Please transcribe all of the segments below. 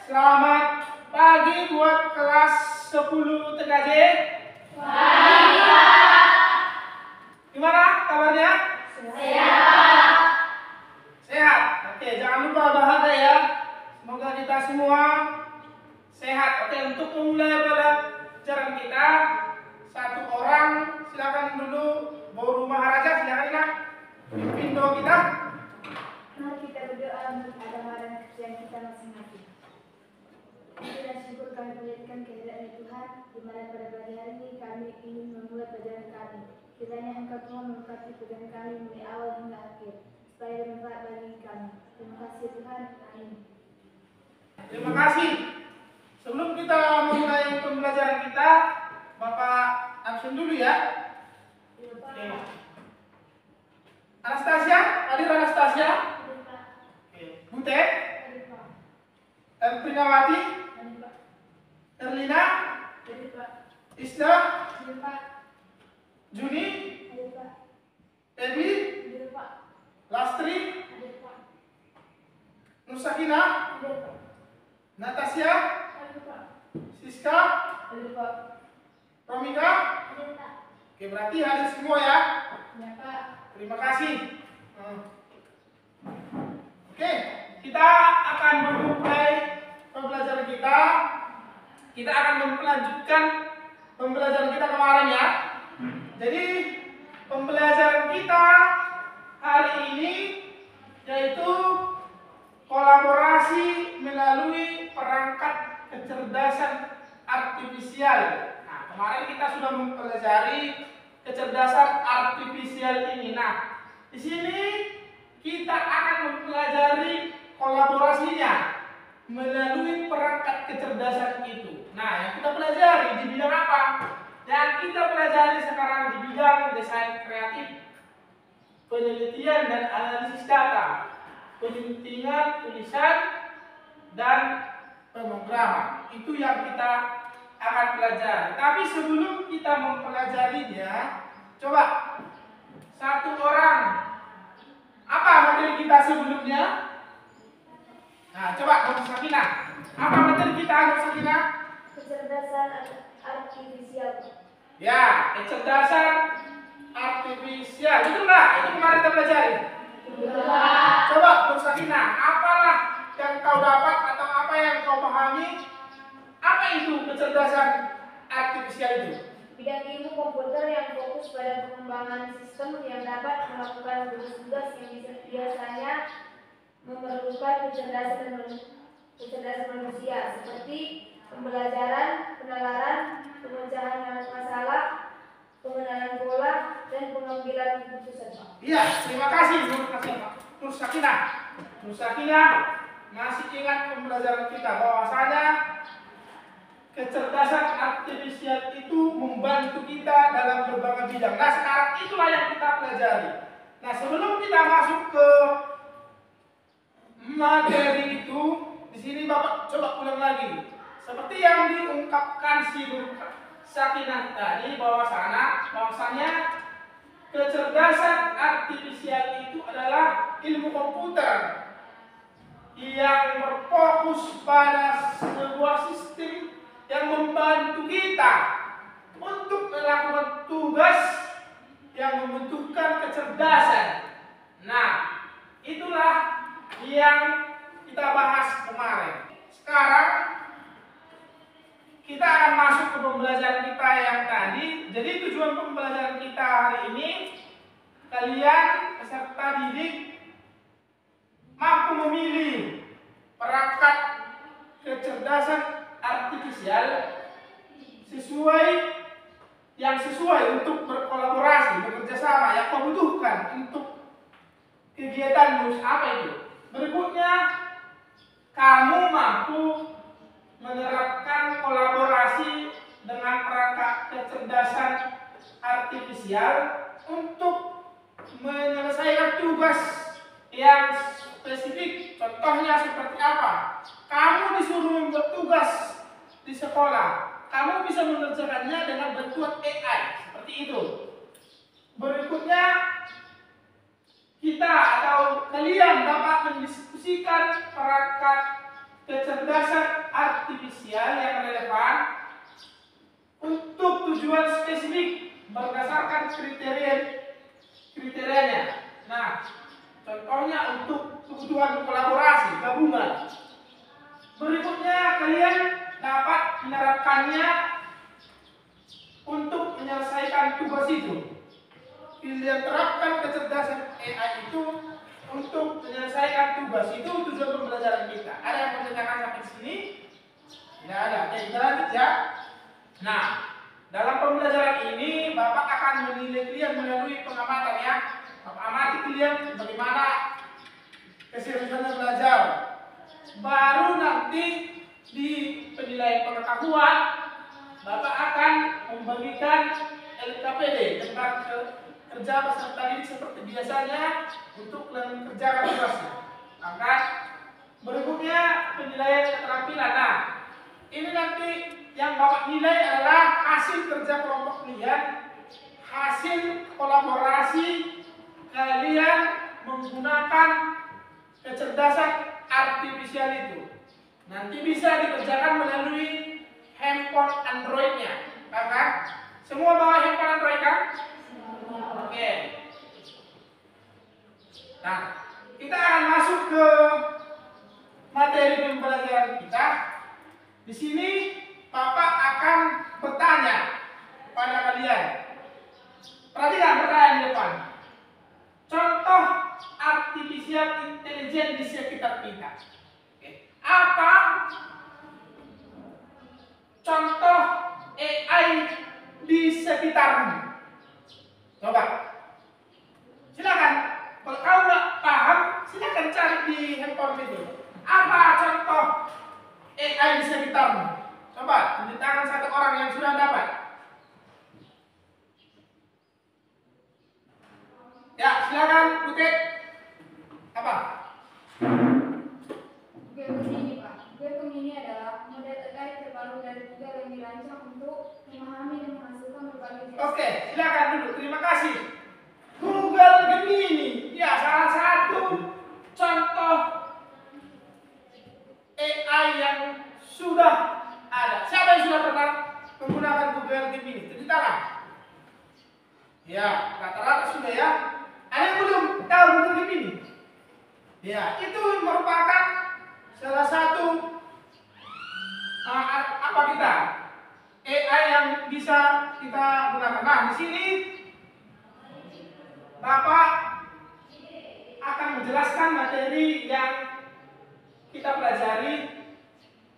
Selamat pagi buat kelas 10 TKJ. Pagi, Pak. Gimana kabarnya? Sehat. Sehat. Oke, jangan lupa bahagia ya. Semoga kita semua sehat. Oke, untuk memulai pelajaran kita, satu orang silakan dulu. Boru Maharaja, silakan ya. Pimpin doa kita. Mari kita berdoa untuk agama dan kerjaan kita masing-masing. Puji dan syukur kami panjatkan kehadiran Tuhan, di mana pada pagi hari ini kami ingin memulai pelajaran kami. Kiranya Engkau Tuhan memberkati pelajaran kami mulai awal hingga akhir, supaya bermanfaat bagi kami. Terima kasih Tuhan. Amin. Terima kasih. Sebelum kita memulai pembelajaran kita, Bapak absen dulu ya. Oke. Anastasia, hadir Anastasia. Oke. Bute, Prinawati, Erlina, Isla, Juni, Ebi, Lastri, Nusakina, Natasha, Siska, Romika. Oke, berarti hadir semua ya. Terima kasih. Oke, kita akan memulai pembelajaran kita. Kita akan melanjutkan pembelajaran kita kemarin ya. Jadi pembelajaran kita hari ini yaitu kolaborasi melalui perangkat kecerdasan artifisial. Nah, kemarin kita sudah mempelajari kecerdasan artifisial ini. Nah, di sini kita akan mempelajari kolaborasinya melalui perangkat kecerdasan itu. Nah, yang kita pelajari di bidang apa? Yang kita pelajari sekarang di bidang desain kreatif, penelitian dan analisis data, penelitian tulisan dan pemrograman. Itu yang kita akan pelajari. Tapi sebelum kita mempelajarinya, coba satu orang, apa materi kita sebelumnya? Nah, coba Nur Sakina, apa materi kita Nur Sakina? Kecerdasan artifisial. Ya, kecerdasan artifisial. Itu enggak? Itu kemarin kita pelajari. Coba Nur Sakina, apalah yang kau dapat atau apa yang kau pahami? Apa itu kecerdasan artifisial itu? Bidang ilmu komputer yang fokus pada pengembangan sistem yang dapat melakukan tugas-tugas yang biasanya memerlukan kecerdasan manusia, seperti pembelajaran, penalaran, pemecahan masalah, pengenalan pola, dan pengambilan keputusan. Iya, terima kasih Nur Sakina. Nur Sakina masih ingat pembelajaran kita bahwasanya kecerdasan artifisial itu membantu kita dalam berbagai bidang. Nah, sekarang itulah yang kita pelajari. Nah, sebelum kita masuk ke materi itu, di sini Bapak coba ulang lagi. Seperti yang diungkapkan si Nur Sakinah tadi bahwasanya kecerdasan artifisial itu adalah ilmu komputer yang berfokus pada sebuah sistem yang membantu kita untuk melakukan tugas yang membutuhkan kecerdasan. Nah, itulah yang kita bahas kemarin. Sekarang kita akan masuk ke pembelajaran kita yang tadi. Jadi tujuan pembelajaran kita hari ini, kalian peserta didik mampu memilih perangkat kecerdasan artifisial sesuai untuk berkolaborasi, bekerja sama yang kau butuhkan untuk kegiatanmu. Apa itu? Berikutnya, kamu mampu menerapkan kolaborasi dengan perangkat kecerdasan artifisial untuk menyelesaikan tugas yang spesifik. Contohnya seperti apa? Kamu disuruh membuat tugas di sekolah, kamu bisa mengerjakannya dengan bantuan AI, seperti itu. Berikutnya, kita atau kalian dapat mendiskusikan perangkat kecerdasan artifisial yang relevan untuk tujuan spesifik berdasarkan kriterianya. Nah, contohnya untuk kebutuhan kolaborasi, gabungan. Berikutnya kalian dapat menerapkannya untuk menyelesaikan tugas itu. Kalian terapkan kecerdasan AI itu untuk menyelesaikan tugas itu tujuan pembelajaran kita. Ada yang menanyakan sampai di sini? Tidak ada. Oke, kita lanjut ya. Nah, dalam pembelajaran ini Bapak akan menilai kalian melalui pengamatan ya. Bapak amati kalian bagaimana keseriusannya belajar. Baru nanti di penilaian pengetahuan Bapak akan membagikan LKPD, tempat kerja peserta didik seperti biasanya untuk kalian kerjakan tugasnya. Maka berikutnya penilaian keterampilan. Nah, ini nanti yang Bapak nilai adalah hasil kerja kelompok kalian, hasil kolaborasi kalian menggunakan kecerdasan artifisial itu. Nanti bisa dikerjakan melalui handphone Android-nya, kan? Semua bawa handphone Android kan? Oke. Nah, kita akan masuk ke materi pembelajaran kita. Di sini Bapak akan bertanya pada kalian. Perhatikan pertanyaan di depan. Contoh artificial intelligence di sekitar kita. Oke. Apa contoh AI di sekitarmu? Coba. Silakan. Kalau kau nggak paham, silakan cari di handphone itu. Apa contoh AI di sekitarmu? Coba tunjuk tangan satu orang yang sudah dapat. Ya, silakan Butet. Apa? Gemini, Pak. Gemini adalah model AI terbaru dari Google yang dirancang untuk memahami dan menghasilkan berbagai jenis. Oke, silakan dulu. Terima kasih. Google Gemini, ya salah satu contoh AI yang sudah ada. Siapa yang sudah pernah menggunakan Google Gemini? Tunjuk tangan. Ya, rata-rata sudah ya. Ada yang belum tahu Google Gemini? Ya, itu merupakan salah satu apa kita? AI yang bisa kita gunakan. Nah, di sini Bapak akan menjelaskan materi yang kita pelajari,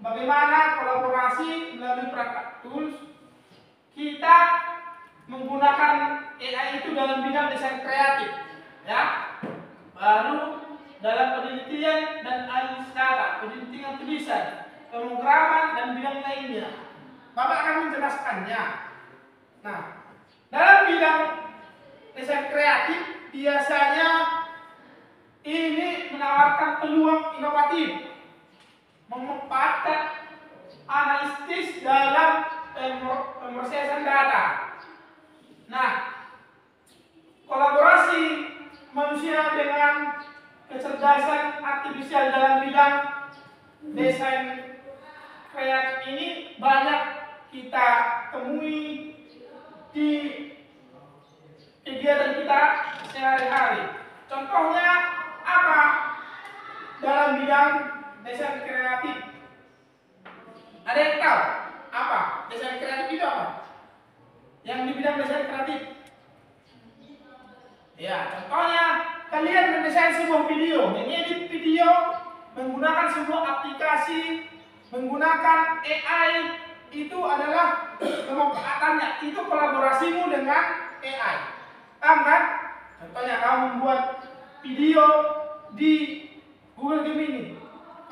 bagaimana kolaborasi melalui perangkat tools. Kita menggunakan AI itu dalam bidang desain kreatif, ya. Baru dalam penelitian dan analisis data, penelitian tulisan, pemrograman dan bidang lainnya. Bapak akan menjelaskannya. Nah, dalam bidang desain kreatif biasanya ini menawarkan peluang inovatif, memanfaatkan analisis dalam pemrosesan data. Nah, kolaborasi manusia dengan kecerdasan artifisial dalam bidang desain kreatif ini banyak kita temui di kegiatan kita sehari-hari. Contohnya apa? Dalam bidang desain kreatif. Ada yang tahu apa? Desain kreatif itu apa? Yang di bidang desain kreatif. Ya, contohnya kalian mendesain sebuah video, mengedit video menggunakan sebuah aplikasi, menggunakan AI, itu adalah pemanfaatannya, itu kolaborasimu dengan AI. Paham kan? Contohnya kamu membuat video di Google Gemini,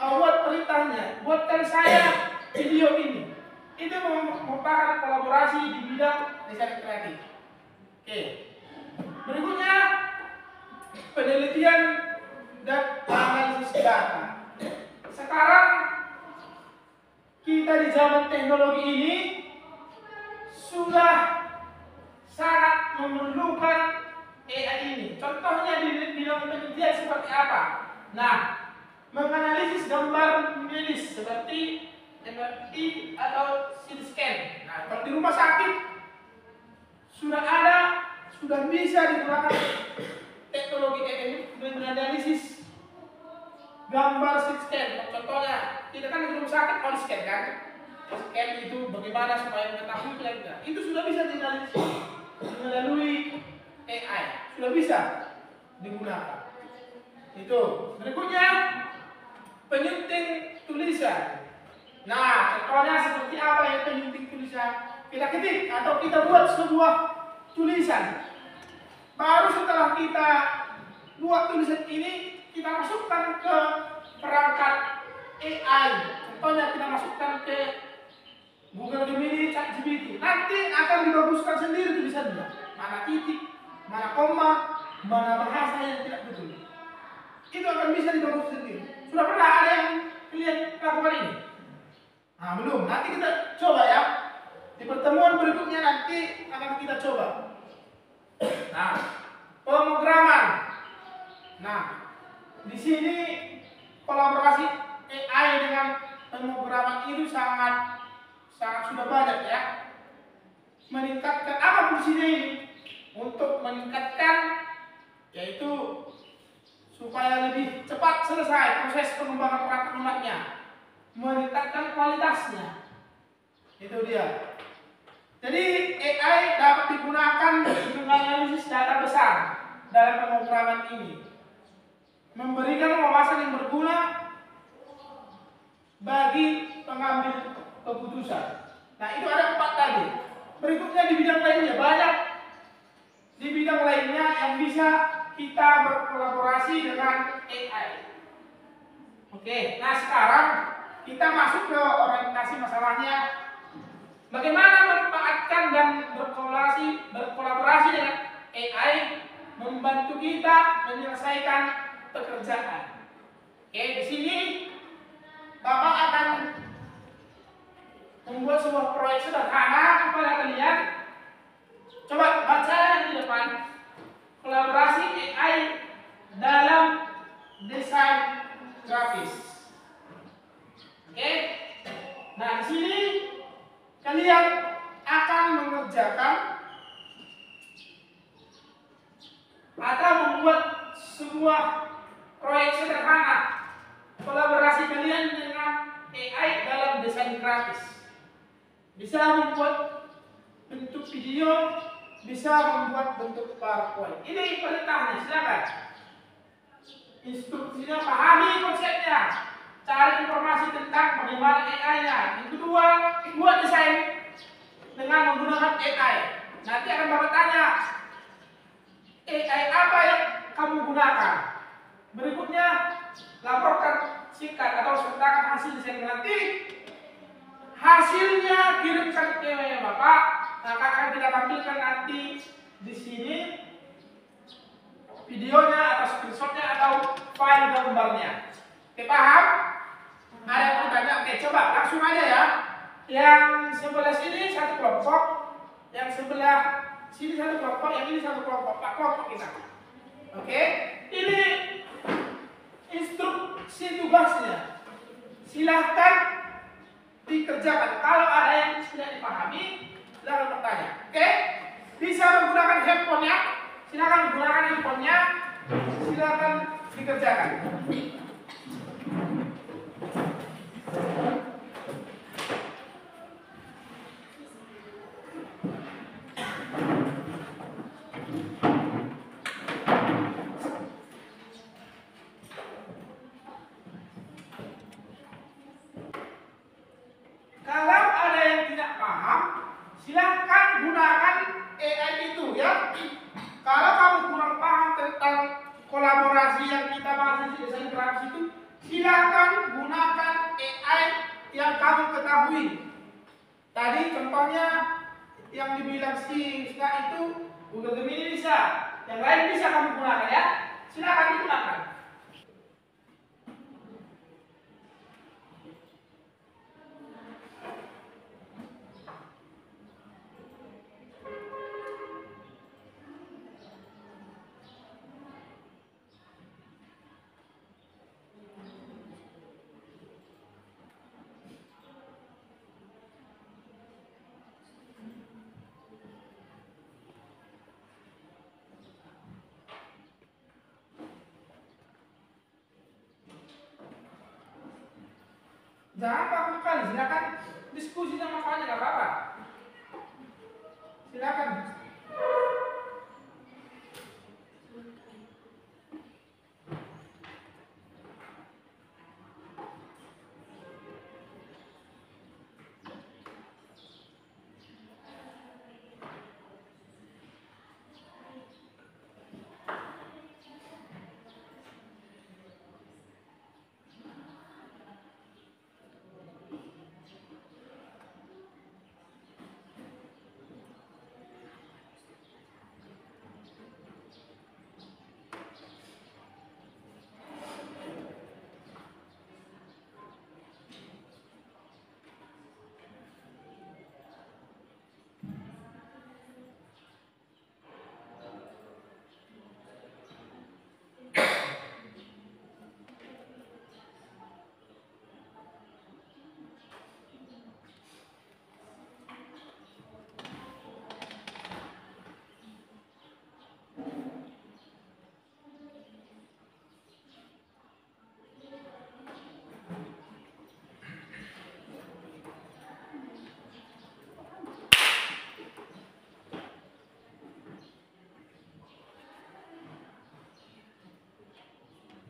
kau buat perintahnya, buatkan saya video ini. Itu merupakan kolaborasi di bidang desain kreatif. Oke. Berikutnya penelitian dan analisis data. Sekarang kita di zaman teknologi ini sudah sangat memerlukan AI ini. Contohnya di bidang penelitian seperti apa? Nah, menganalisis gambar medis seperti MRI atau CT scan. Nah, kalau di rumah sakit sudah ada, sudah bisa digunakan teknologi menganalisis gambar CT scan. Contohnya, kita kan di rumah sakit kalau scan kan, scan itu bagaimana supaya mengetahui kelainan. Itu sudah bisa dianalisis melalui AI, sudah bisa digunakan. Itu berikutnya penyunting tulisan. Nah, contohnya seperti apa ya penyunting tulisan? Kita ketik atau kita buat sebuah tulisan. Baru setelah kita buat tulisan ini, kita masukkan ke perangkat AI. Contohnya kita masukkan ke Google Gemini, ChatGPT. Nanti akan dibaguskan sendiri tulisannya. Mana titik, mana koma, mana bahasa yang tidak betul. Itu akan bisa dibagus sendiri. Sudah pernah ada yang lihat lakukan ini? Nah, belum. Nanti kita coba ya. Di pertemuan berikutnya nanti akan kita coba. Nah, pemrograman. Nah, di sini kolaborasi AI dengan pemrograman itu sangat sudah banyak ya. Meningkatkan apa fungsinya ini? Untuk meningkatkan yaitu supaya lebih cepat selesai proses pengembangan perangkat lunak-nya, meningkatkan kualitasnya. Itu dia. Jadi AI dapat digunakan untuk menganalisis data besar dalam pemrograman ini, memberikan wawasan yang berguna bagi pengambil keputusan. Nah, itu ada 4 tadi. Berikutnya di bidang lainnya banyak. Di bidang lainnya yang bisa kita berkolaborasi dengan AI. Oke, nah sekarang kita masuk ke orientasi masalahnya. Bagaimana memanfaatkan dan berkolaborasi dengan AI membantu kita menyelesaikan pekerjaan. Oke, di sini Bapak akan membuat sebuah proyek sederhana kepada kalian. Coba baca yang di depan. Kolaborasi AI dalam desain grafis. Oke. Nah, di sini kalian akan mengerjakan atau membuat sebuah proyek sederhana kolaborasi kalian dengan AI dalam desain grafis. Bisa membuat bentuk video, bisa membuat bentuk PowerPoint. Ini perintahnya, silakan. Instruksinya, pahami konsepnya, cari informasi tentang bagaimana AI-nya. Yang kedua, buat desain dengan menggunakan AI. Nanti akan Bapak tanya, AI apa yang kamu gunakan? Berikutnya, laporkan singkat atau sertakan hasil desain nanti. Hasilnya kirimkan ke Bapak. Nah, akan kita tampilkan nanti di sini videonya atau screenshotnya atau file gambarnya. Oke, paham? Ada yang mau tanya? Oke, coba langsung aja ya. Yang sebelah sini satu kelompok, yang sebelah sini satu kelompok, yang ini satu kelompok. 4 kelompok kita. Oke, ini instruksi tugasnya. Silahkan dikerjakan. Kalau ada yang tidak dipahami, silakan bertanya. Oke? Bisa menggunakan handphonenya. Silakan menggunakan handphonenya. Silakan dikerjakan. Kalau ada yang tidak paham, silahkan gunakan AI itu ya. Kalau kamu kurang paham tentang kolaborasi yang kita bahas di desain grafis itu, silahkan gunakan AI yang kamu ketahui. Tadi contohnya yang dibilang si Siska itu Google Gemini bisa, yang lain bisa kamu gunakan ya. Silahkan digunakan. Jangan kaku kali, silakan diskusi sama kawannya, nggak apa-apa. Silakan.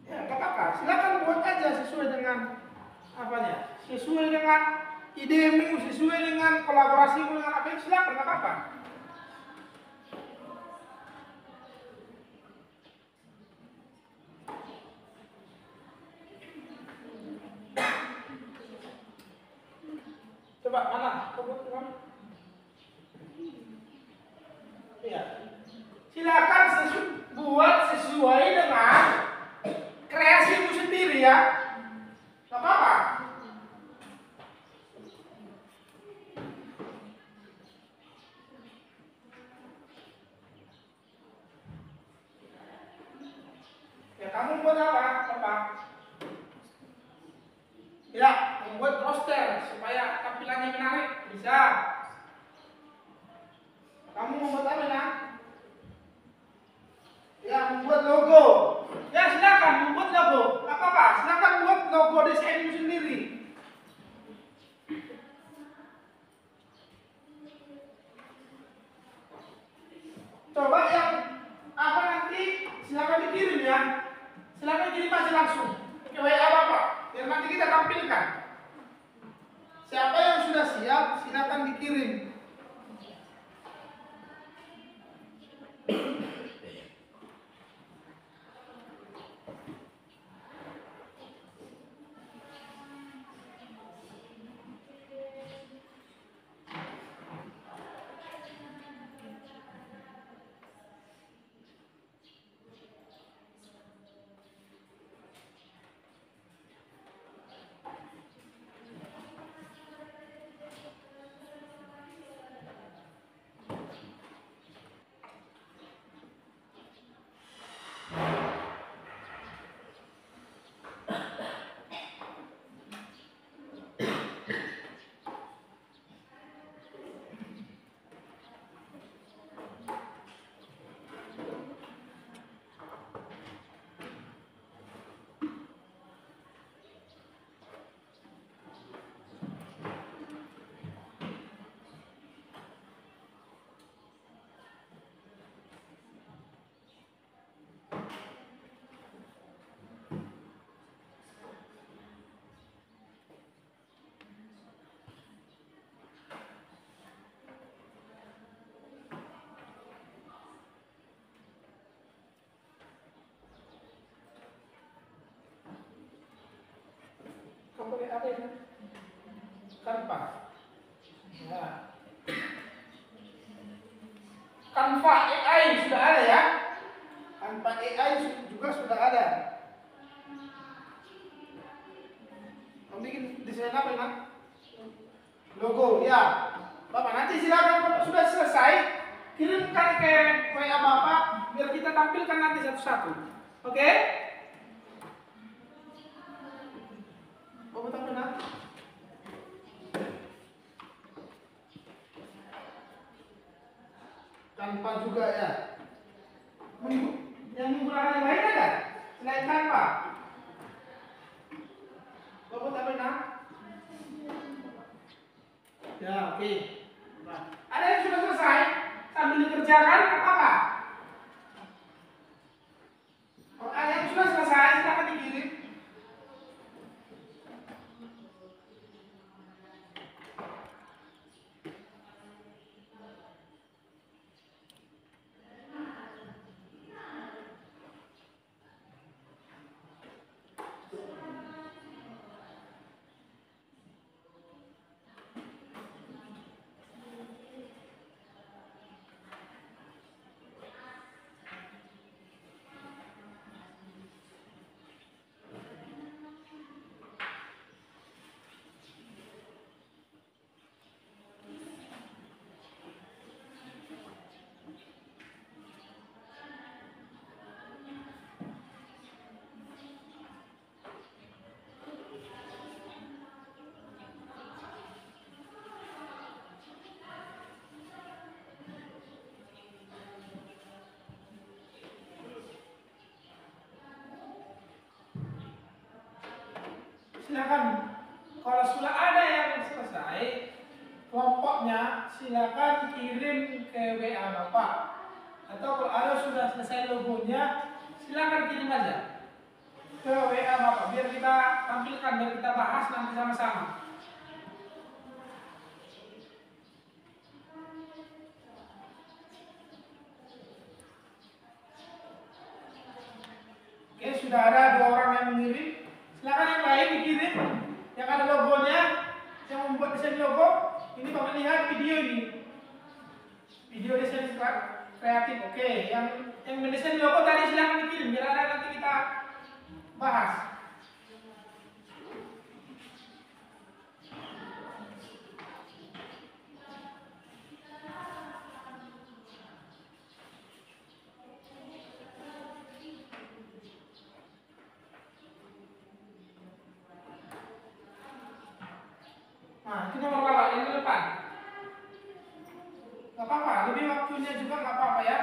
Ya, nggak apa-apa. Silakan buat aja sesuai dengan apanya, sesuai dengan idemu, sesuai dengan kolaborasimu dengan apa yang silakan, nggak apa-apa. Coba mana? Iya. Silakan buat sesuai dengan kreasimu sendiri ya. Nggak apa-apa. Ya kamu buat apa? Ya, membuat roster supaya tampilannya menarik, bisa. Kamu membuat apa ya? Ya, membuat logo. Ya, silakan membuat logo. Nggak apa-apa, silakan buat logo desainmu sendiri. Coba yang apa nanti silakan dikirim ya. Silakan kirim aja langsung ke WA Bapak, biar nanti kita tampilkan. Siapa yang sudah siap, silakan dikirim. Kamu pakai apa ini? Canva. Ya. Canva AI sudah ada ya. Canva AI juga sudah ada. Kamu bikin desain apa ya? Logo ya. Bapak nanti silakan kalau sudah selesai kirimkan ke WA Bapak biar kita tampilkan nanti satu-satu. Oke? Bapak tahu benar? Canva juga ya. Yang menggunakan yang lain ada selain Canva. Bapak tahu benar? Ya, oke. Nah, ada yang sudah selesai sambil dikerjakan apa? Oh, ada yang sudah selesai silakan dikirim. Silakan. Kalau sudah ada yang selesai kelompoknya, silakan kirim ke WA Bapak. Atau kalau ada sudah selesai logonya, silakan kirim aja ke WA Bapak biar kita tampilkan, biar kita bahas nanti sama-sama. Oke, sudah ada 2 orang yang mengirim. Silakan yang lain dikirim yang ada logonya, yang membuat desain logo. Ini Bapak lihat video ini. Video desain kreatif. Oke, yang mendesain logo tadi silakan dikirim biar ada nanti kita bahas. Nah, itu nomor Bapak yang di depan. Gak apa-apa, lebih waktunya juga gak apa-apa ya.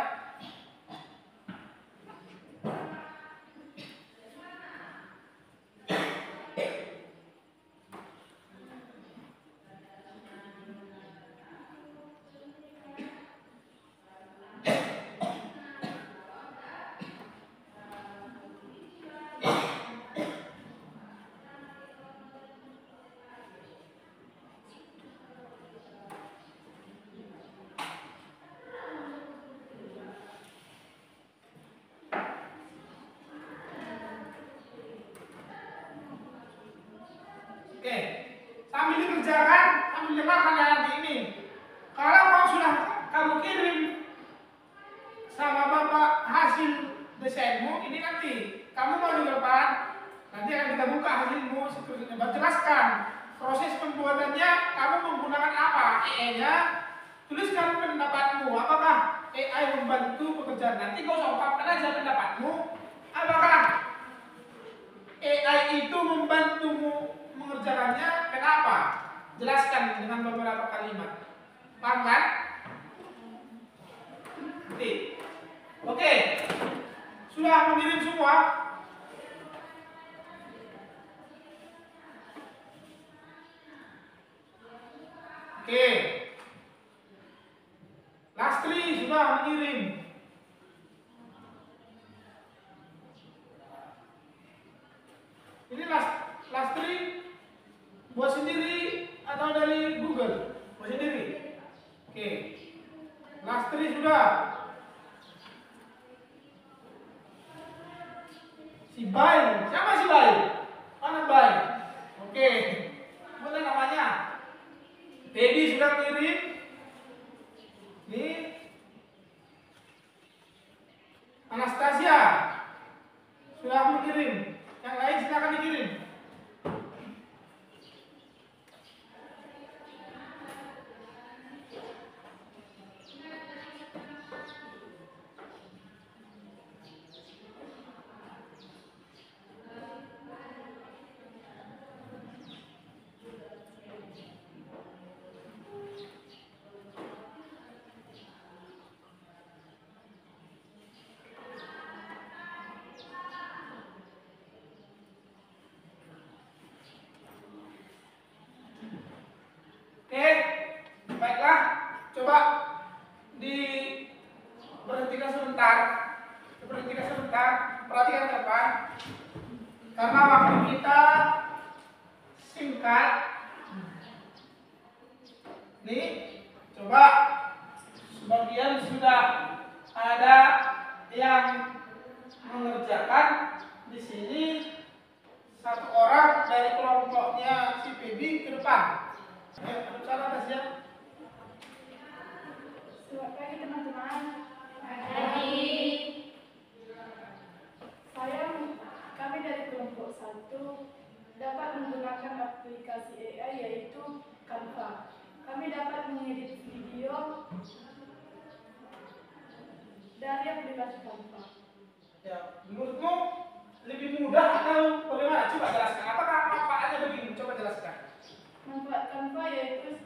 Oke, sambil dikerjakan, sambil dengarkan nanti ini. Kalau kamu sudah kamu kirim sama Bapak hasil desainmu, ini nanti kamu mau di depan, nanti akan kita buka hasilmu, jelaskan proses pembuatannya, kamu menggunakan apa, EE-nya, tuliskan pendapatmu, apakah AI membantu pekerjaan, nanti kau ungkapkan aja pendapatmu, apakah AI itu membantumu mengerjakannya, kenapa? Jelaskan dengan beberapa kalimat. Paham kan? Oke. Sudah mengirim semua? Oke. Lastri sudah mengirim. Ini Lastri buat sendiri atau dari Google? Buat sendiri. Oke. Lastri sudah. Si Bay, siapa si Bay? Mana Bay? Oke. Mana namanya? Teddy sudah kirim. Nih. Anastasia sudah mengirim. Yang lain silakan dikirim. sebentar. Berhentikan sebentar. Perhatikan ke depan. Karena waktu kita singkat. Nih, coba sebagian sudah ada yang mengerjakan. Di sini satu orang dari kelompoknya si PB ke depan. Ayo, aduk salam Tasya. Selamat pagi teman-teman. Kami dari kelompok 1 dapat menggunakan aplikasi AI yaitu Canva. Kami dapat mengedit video dari aplikasi Canva. Ya, menurutmu lebih mudah atau bagaimana? Coba jelaskan. Apakah manfaatnya begini? Coba jelaskan. Manfaat Canva yaitu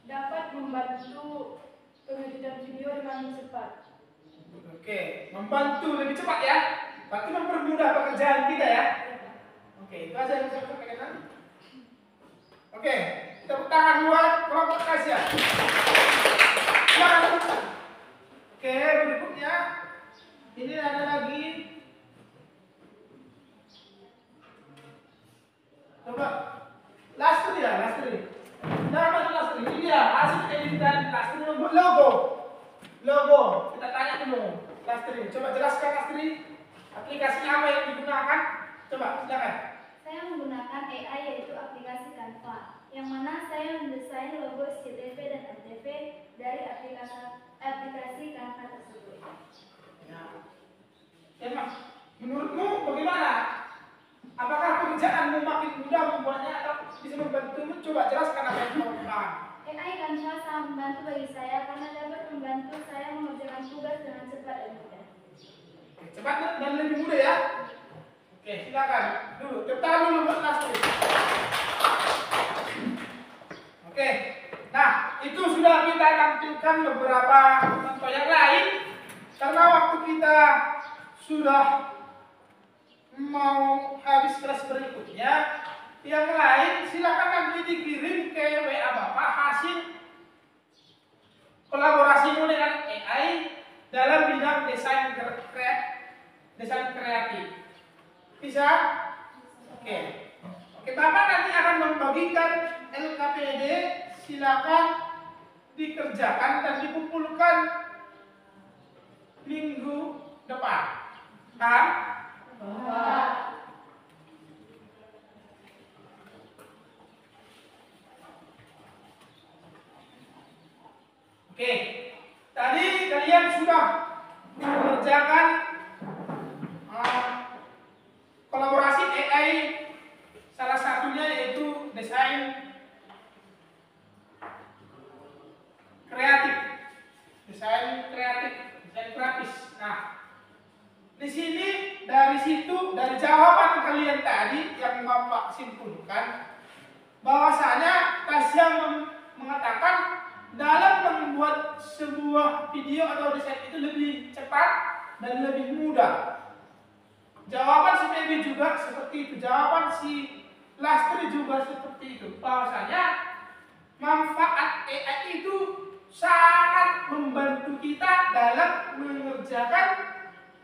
dapat membantu pengeditan video dengan cepat. Oke, membantu lebih cepat ya. Berarti mempermudah pekerjaan kita ya. Oke, itu aja yang bisa sampaikan. Oke, tepuk tangan buat kelompok Tasya. Oke, berikutnya ini ada lagi. Coba Lastri ya, Lastri. Nama Lastri. Ini dia hasil editan Lastri membuat logo. Kita tanya dulu, Lastri. Coba jelaskan Lastri. Aplikasi apa yang digunakan? Coba silakan. Saya menggunakan AI yaitu aplikasi Canva, yang mana saya mendesain logo CTV dan MTV dari aplikasi Canva tersebut. Ya, Mas. Menurutmu bagaimana? Apakah pekerjaanmu makin mudah membuatnya atau bisa membantumu? Coba jelaskan apa yang kamu paham. AI Canva sangat membantu bagi saya karena dapat membantu saya mengerjakan tugas dengan cepat dan mudah. Cepat dan lebih mudah ya. Oke, silakan. Tepuk tangan dulu buat Lastri. Oke. Nah, itu sudah kita tampilkan beberapa contoh yang lain. Karena waktu kita sudah mau habis kelas berikutnya, yang lain silakan nanti dikirim ke WA Bapak hasil kolaborasimu dengan AI dalam bidang desain kreatif. Bisa? Oke. Bapak nanti akan membagikan LKPD, silakan dikerjakan dan dikumpulkan minggu depan. Paham? Oke. Tadi kalian sudah mengerjakan kolaborasi AI, salah satunya yaitu desain grafis. Nah, di sini dari jawaban kalian tadi yang Bapak simpulkan, bahwasanya Tasya mengatakan dalam membuat sebuah video atau desain itu lebih cepat dan lebih mudah. Jawaban si Baby juga seperti itu, jawaban si Lastri juga seperti itu. Bahwasanya manfaat AI itu sangat membantu kita dalam mengerjakan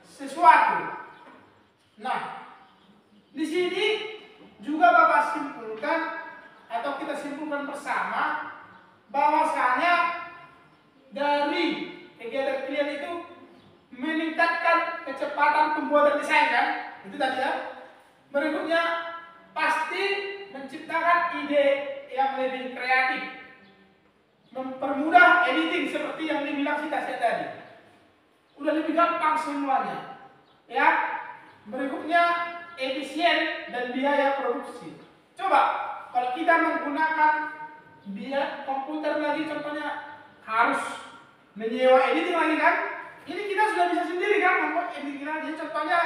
sesuatu. Nah, di sini juga Bapak simpulkan atau kita simpulkan bersama bahwasanya dari kegiatan kalian itu meningkatkan kecepatan pembuatan desain kan? Itu tadi ya. Berikutnya pasti menciptakan ide yang lebih kreatif, mempermudah editing seperti yang dibilang si Tasya tadi. Udah lebih gampang semuanya. Ya. Berikutnya efisien dan biaya produksi. Coba kalau kita menggunakan biaya komputer lagi, contohnya harus menyewa editing lagi kan? Ini kita sudah bisa sendiri kan membuat editing lagi. Contohnya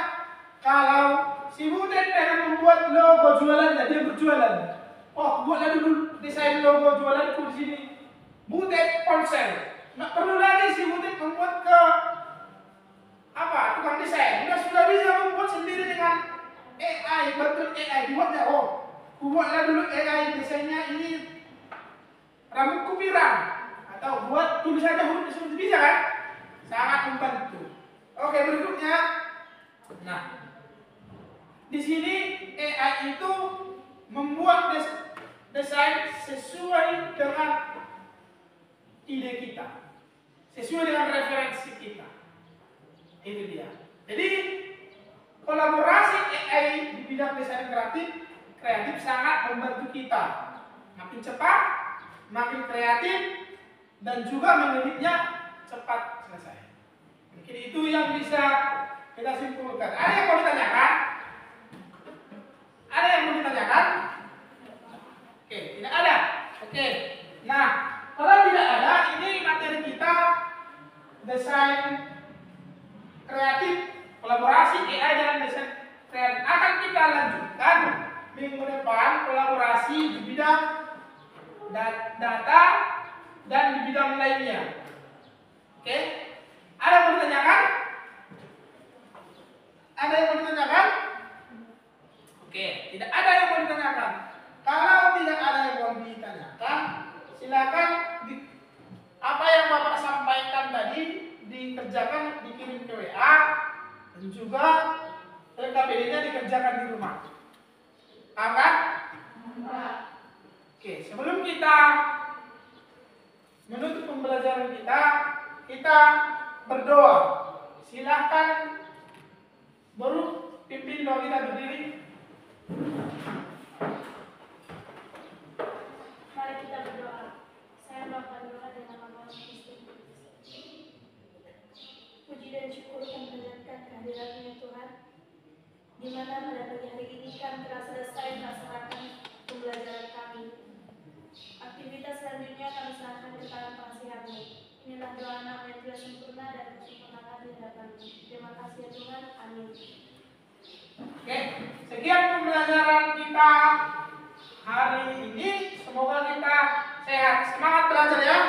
kalau si Butet pengen membuat logo jualannya, dia berjualan. Oh, buatlah dulu desain logo jualanku di sini. Butet ponsel. Nggak perlu lagi si Butet membuat ke tukang desain. Sudah bisa membuat sendiri dengan AI, betul AI dibuatnya. Oh, buatlah dulu AI desainnya ini rambutku pirang atau buat tulisannya huruf bisa kan? Sangat membantu. Oke, berikutnya. Nah, di sini AI itu membuat desain sesuai dengan ide kita, sesuai dengan referensi kita. Itu dia. Jadi kolaborasi AI di bidang desain kreatif sangat membantu kita makin cepat, makin kreatif, dan juga menelitnya cepat selesai. Mungkin itu yang bisa kita simpulkan. Ada yang mau ditanyakan? Ada yang mau ditanyakan? Oke, tidak ada. Oke. Nah, kalau tidak ada, ini materi kita desain kreatif, kolaborasi AI dengan desain kreatif. Akan kita lanjutkan minggu depan kolaborasi di bidang data dan di bidang lainnya. Oke? Ada yang mau ditanyakan? Ada yang mau ditanyakan? Oke, tidak ada yang mau ditanyakan. Kalau tidak ada yang mau ditanyakan, silakan apa yang Bapak sampaikan tadi dikerjakan, dikirim ke WA, dan juga LKPD-nya dikerjakan di rumah. Paham kan? Oke, sebelum kita menutup pembelajaran kita berdoa. Silahkan pimpin doa kita berdiri. Mari kita berdoa. Saya melakukan doa dengan nama Kristus. Puji dan syukur kami panjatkan kehadiran-Nya Tuhan, di mana pada pagi hari ini kami telah selesai melaksanakan pembelajaran kami. Aktivitas selanjutnya kami serahkan ke tangan pengasihan-Mu. Inilah doa anak yang telah sempurna dan kesempurnaan di hadapan-Mu. Terima kasih ya Tuhan. Amin. Oke, sekian pembelajaran kita hari ini. Semoga kita sehat. Semangat belajar ya.